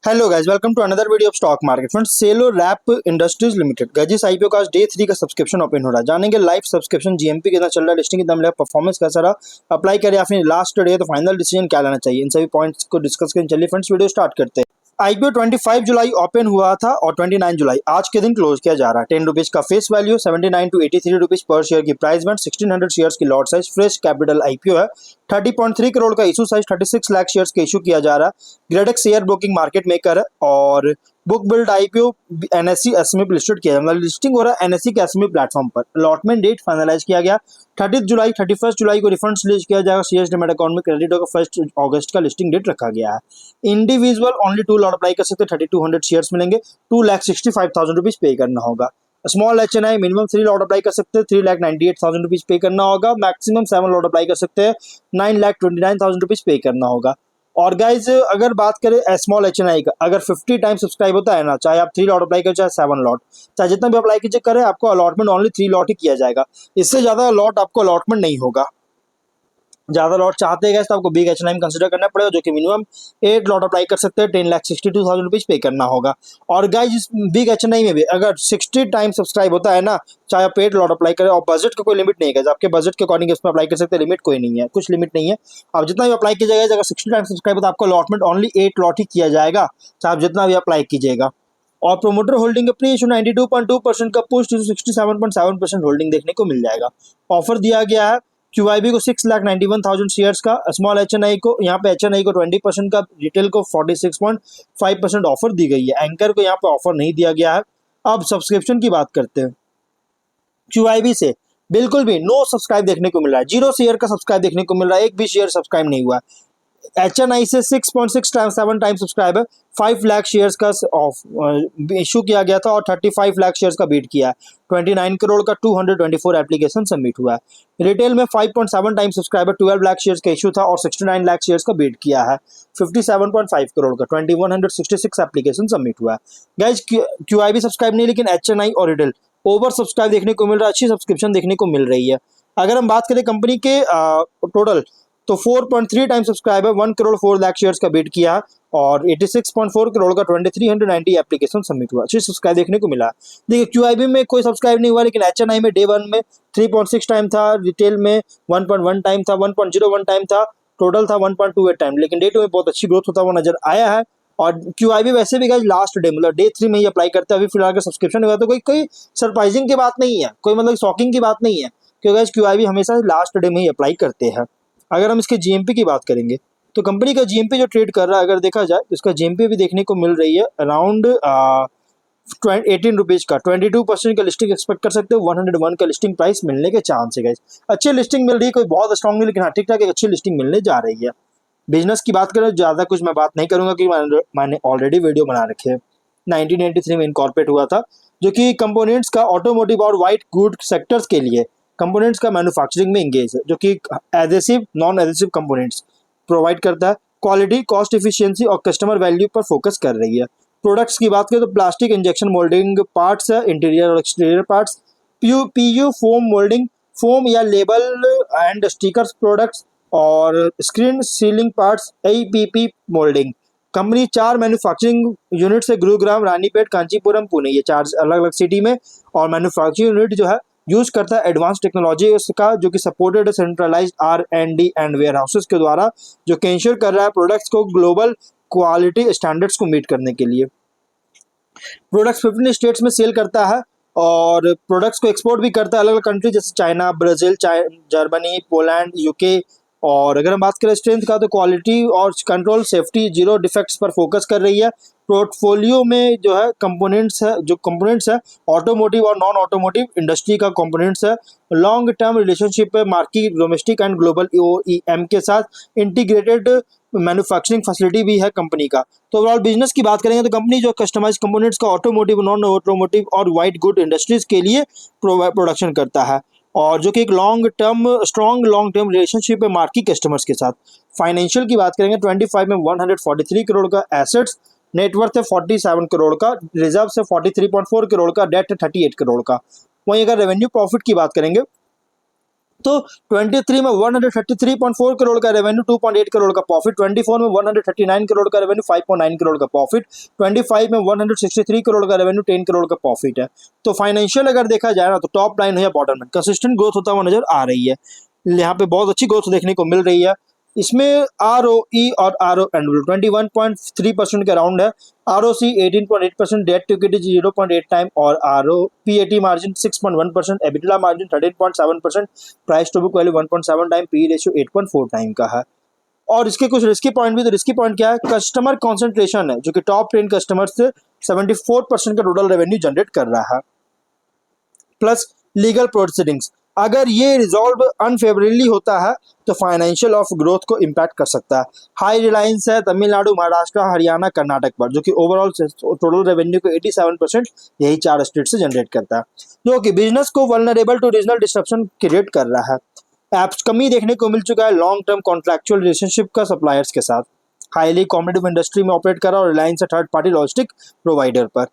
Hello guys, welcome to another video of stock market friends. Cello Wrap Industries Limited guys IPO का आज day 3 का subscription open हो रहा है। जानेंगे लाइव सब्सक्रिप्शन जीएमपी कितना चल रहा है, लिस्टिंग कितना मिला, परफॉर्मेंस कैसा रहा, अप्लाई करें या फिर लास्ट डे तो फाइनल डिसीजन क्या लेना चाहिए, इन सभी पॉइंट्स को डिस्कस करें। चलिए फ्रेंड्स वीडियो स्टार्ट करते हैं। आईपीओ 25 जुलाई ओपन हुआ था और 29 जुलाई आज के दिन क्लोज किया जा रहा है। 10 रुपीज का फेस वैल्यू, 79 टू 83 रुपीज पर शेयर की प्राइस बैंड, 1600 शेयर्स की lot size, fresh capital IPO है। 30.3 करोड़ का इशू साइज, 36 लाख शेयर्स के इशू किया जा रहा है। Gretex share broking market maker है और book build IPO NSC SME पे लिस्टेड किया, मतलब लिस्टिंग हो रहा है एनएससी के एसएमई प्लेटफॉर्म पर। अलॉटमेंट डेट फाइनलाइज किया गया 31 जुलाई को रिफंड रिलीज किया जाएगा। सीएस डिमेट अकाउंट में क्रेडिट होगा। 1 अगस्त का लिस्टिंग डेट रखा गया है। इंडिविजुअल ओनली 2 लॉट अप्लाई कर सकते हैं, 3200 शेयर्स मिलेंगे। 2,65,000 रुपीज पे करना होगा। Small HNI minimum 3 lot apply कर सकते हैं, 3,98,000 रुपीज पे करना होगा। मैक्सिमम 7 लॉट अप्लाई कर सकते हैं, 9,29,000 रुपीज पे करना होगा। और गाइज अगर बात करें स्मॉल एचएनआई का, अगर 50 टाइम सब्सक्राइब होता है ना, चाहे आप 3 लॉट अप्लाई करें चाहे 7 लॉट, चाहे जितना भी अप्लाई कीजिए करें, आपको अलॉटमेंट ओनली 3 लॉट ही किया जाएगा। इससे ज्यादा लॉट आपको अलॉटमेंट नहीं होगा। ज्यादा लॉट चाहते हैं तो आपको बिग एच एन कंसिडर करना पड़ेगा, जो कि मिनिमम 8 लॉट अप्लाई कर सकते हैं। 10,62,000 रुपीज पे करना होगा। और गाइज इस बिग एच में भी अगर 60 टाइम सब्सक्राइब होता है ना, चाहे आप 8 लॉट अप्लाई करें, और बजट का कोई लिमिट नहीं है, आपके बजट के अकॉर्डिंग इसमें अप्लाई कर सकते हैं, लिमिट कोई नहीं है, कुछ लिमिट नहीं है। आप जितना भी अप्लाई कीजिएगा, अगर 60 टाइम सब्सक्राइब होता है आपको अलॉटमेंट ओनली 8 लॉट ही किया जाएगा, चाहे आप जितना भी अप्लाई कीजिएगा। और प्रोमोटर होल्डिंग प्री इशू 92.2% का, पोस्ट इशू 67.7% होल्डिंग देखने को मिल जाएगा। ऑफर दिया गया है क्यूआईबी को 6,91,000 शेयर्स का, स्मॉल एचएनआई को, यहाँ पे एचएनआई को 20% का, रिटेल को 46.5% ऑफर दी गई है। एंकर को यहाँ पे ऑफर नहीं दिया गया है। अब सब्सक्रिप्शन की बात करते हैं। क्यूआईबी से बिल्कुल भी नो सब्सक्राइब देखने को मिल रहा है, 0 शेयर का सब्सक्राइब देखने को मिल रहा है, एक भी शेयर सब्सक्राइब नहीं हुआ है। एचएनआई से 6.67 टाइम सब्सक्राइब है। 5 लाख शेयर्स का इशू किया गया था और 35 लाख शेयर्स का बीट किया है। 29 करोड़ का 224 एप्लीकेशन सबमिट हुआ है। रिटेल में 5.7 टाइम सब्सक्राइबर, 12 लाख शेयर्स का इशू था और 69 लाख शेयर्स का बीट किया है। 57.5 करोड़ का 2166 एप्लीकेशन सबमिट हुआ है। गाइज क्यूआईबी सब्सक्राइब नहीं, लेकिन एचएनआई और रिटेल ओवर सब्सक्राइब देखने को मिल रहा है, अच्छी सब्सक्रिप्शन देखने को मिल रही है। अगर हम बात करें कंपनी के टोटल, तो 4.3 time subscriber, 1 crore 4 lakh shares का बीट किया और 86.4 करोड़ का 2390 एप्लीकेशन सबमिट हुआ। अच्छी सब्सक्राइब देखने को मिला। देखिए क्यूआईबी में कोई सब्सक्राइब नहीं हुआ, लेकिन एचएनआई में डे 1 में 3.6 टाइम था, रिटेल में 1.1 टाइम था, 1.01 टाइम था, टोटल था 1.28 टाइम, लेकिन डे 2 में बहुत अच्छी ग्रोथ होता हुआ नजर आया है। और क्यूआईबी वैसे भी गाइस लास्ट डे, मतलब डे 3 में ही अप्लाई करते हैं। अभी फिलहाल सब्सक्रिप्शन हुआ तो कोई सरप्राइजिंग की बात नहीं है, कोई मतलब शॉकिंग की बात नहीं है, क्योंकि गाइस क्यूआईबी हमेशा लास्ट डे में ही अप्लाई करते हैं। अगर हम इसके जीएमपी की बात करेंगे, तो कंपनी का जीएमपी जो ट्रेड कर रहा है, अगर देखा जाए तो इसका जीएमपी भी देखने को मिल रही है अराउंड 18 रुपीज का। 22% का लिस्टिंग एक्सपेक्ट कर सकते हो। 101 का लिस्टिंग प्राइस मिलने के चांस है। अच्छी लिस्टिंग मिल रही है, कोई बहुत स्ट्रॉन्ग नहीं, लेकिन हाँ ठीक ठाक एक अच्छी लिस्टिंग मिलने जा रही है। बिजनेस की बात करें, ज्यादा कुछ मैं बात नहीं करूंगा क्योंकि मैंने ऑलरेडी वीडियो बना रखे हैं। 1983 में इनकॉर्पोरेट हुआ था, जो कि कंपोनेंट्स का ऑटोमोटिव और व्हाइट गुड सेक्टर्स के लिए कंपोनेंट्स का मैन्युफैक्चरिंग में इंगेज है, जो कि adhesive non adhesive components provide करता है। क्वालिटी, कॉस्ट इफिशियंसी और कस्टमर वैल्यू पर फोकस कर रही है। प्रोडक्ट्स की बात करें तो प्लास्टिक इंजेक्शन मोल्डिंग पार्ट्स है, इंटीरियर और exterior parts, PU foam moulding, foam या लेबल एंड स्टिकर्स प्रोडक्ट्स, और screen sealing parts, APP moulding. Company 4 manufacturing unit है, गुरुग्राम, रानीपेट, कांचीपुरम, पुणे, ये 4 अलग अलग सिटी में। और मैन्युफैक्चरिंग यूनिट जो है यूज करता है एडवांस टेक्नोलॉजी उसका, जो कि supported centralised R&D and warehouses के द्वारा, जो कि इंश्योर कर रहा है प्रोडक्ट्स को ग्लोबल क्वालिटी स्टैंडर्ड्स को मीट करने के लिए। प्रोडक्ट्स 15 स्टेट्स में सेल करता है और प्रोडक्ट्स को एक्सपोर्ट भी करता है अलग अलग कंट्री, जैसे China, Brazil, Germany, Poland, UK. और अगर हम बात करें स्ट्रेंथ का, तो क्वालिटी और कंट्रोल, सेफ्टी, जीरो डिफेक्ट्स पर फोकस कर रही है। पोर्टफोलियो में जो है कंपोनेंट्स है ऑटोमोटिव और नॉन ऑटोमोटिव इंडस्ट्री का कंपोनेंट्स है। लॉन्ग टर्म रिलेशनशिप है market, domestic and global OEM के साथ। इंटीग्रेटेड मैन्युफैक्चरिंग फैसिलिटी भी है कंपनी का। तो ओवरऑल बिजनेस की बात करेंगे तो कंपनी जो कस्टमाइज कंपोनेंट्स का ऑटोमोटिव, नॉन ऑटोमोटिव और व्हाइट गुड इंडस्ट्रीज के लिए प्रोडक्शन करता है, और जो कि एक स्ट्रॉन्ग लॉन्ग टर्म रिलेशनशिप है मार्केट कस्टमर्स के साथ। फाइनेंशियल की बात करेंगे, 25 में 143 करोड़ का एसेट्स, नेटवर्थ है 47 करोड़ का, रिजर्व है 43.4 करोड़ का, डेट है 38 करोड़ का। वहीं अगर रेवेन्यू प्रॉफिट की बात करेंगे तो 23 में 133.4 करोड़ का रेवेन्यू, 2.8 करोड़ का प्रॉफिट, 24 में 139 करोड़ का रेवेन्यू, 5.9 करोड़ का प्रॉफिट, 25 में 163 करोड़ का रेवेन्यू, 10 करोड़ का प्रॉफिट है। तो फाइनेंशियल अगर देखा जाए ना, तो टॉप लाइन हो या बॉटम लाइन, कंसिस्टेंट ग्रोथ होता हुआ नजर आ रही है। यहाँ पे बहुत अच्छी ग्रोथ देखने को मिल रही है। इसमें ROE और RO एनुअल 21.3% के अराउंड है, ROC 18.8%, debt to equity 0.8 time और PAT margin 6.1%, EBITDA margin 13.7%, price to book value 1.7 time, P ratio 8.4 time का है। और इसके कुछ रिस्की पॉइंट भी, तो रिस्की पॉइंट क्या है, कस्टमर कॉन्सेंट्रेशन है जो कि टॉप 10 कस्टमर से 74% का टोटल रेवेन्यू जनरेट कर रहा है। प्लस लीगल प्रोसीडिंग्स, अगर ये रिजॉल्व अनफेवरेबली होता है तो फाइनेंशियल ऑफ ग्रोथ को इम्पैक्ट कर सकता है। हाई रिलायंस है तमिलनाडु, महाराष्ट्र, हरियाणा, कर्नाटक पर, जो कि ओवरऑल टोटल रेवेन्यू को 87% यही 4 स्टेट से जनरेट करता है, जो कि बिजनेस को vulnerable to regional disruption create कर रहा है। एप्स कमी देखने को मिल चुका है लॉन्ग टर्म कॉन्ट्रैक्चुअल रिलेशनशिप का सप्लायर्स के साथ, हाईली कॉम्पिटिटिव इंडस्ट्री में ऑपरेट कर रहा है और रिलायंस है थर्ड पार्टी लॉजिस्टिक प्रोवाइडर पर।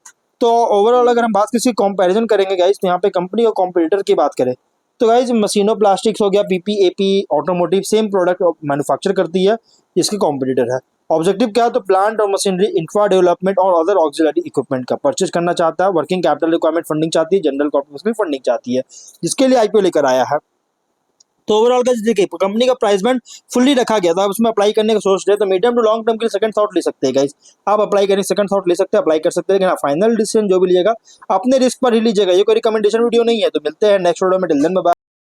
तो ओवरऑल अगर हम बात किसी कंपैरिजन करेंगे गाइस, तो यहाँ पे कंपनी और कॉम्पिटिटर की बात करें तो गाइस मशीनो प्लास्टिक्स हो गया, PPAP automotive same product manufacture करती है जिसके कॉम्पिटिटर है। ऑब्जेक्टिव क्या है, तो प्लांट और मशीनरी, इंफ्रा डेवलपमेंट और अदर ऑक्सिलरी इक्विपमेंट का परचेज करना चाहता है, वर्किंग कैपिटल रिक्वायरमेंट फंडिंग चाहती है, जनरल कॉर्पोरेशन फंडिंग चाहती है, जिसके लिए IPO लेकर आया है। तो ओवरऑल का देखिए कंपनी का प्राइस बैंड फुल्ली रखा गया था, आप उसमें अप्लाई करने का सोच रहे हैं तो मीडियम टू लॉन्ग टर्म के लिए सेकंड थॉट ले सकते हैं गाइस। आप अप्लाई करें, सेकंड थॉट ले सकते हैं, अप्लाई कर सकते हैं, लेकिन फाइनल डिसीजन जो भी लीजिएगा अपने रिस्क पर ही लीजिएगा। ये कोई रिकमेंडेशन वीडियो नहीं है। तो मिलते हैं नेक्स्ट वीडियो में, टिल देन बाय बाय।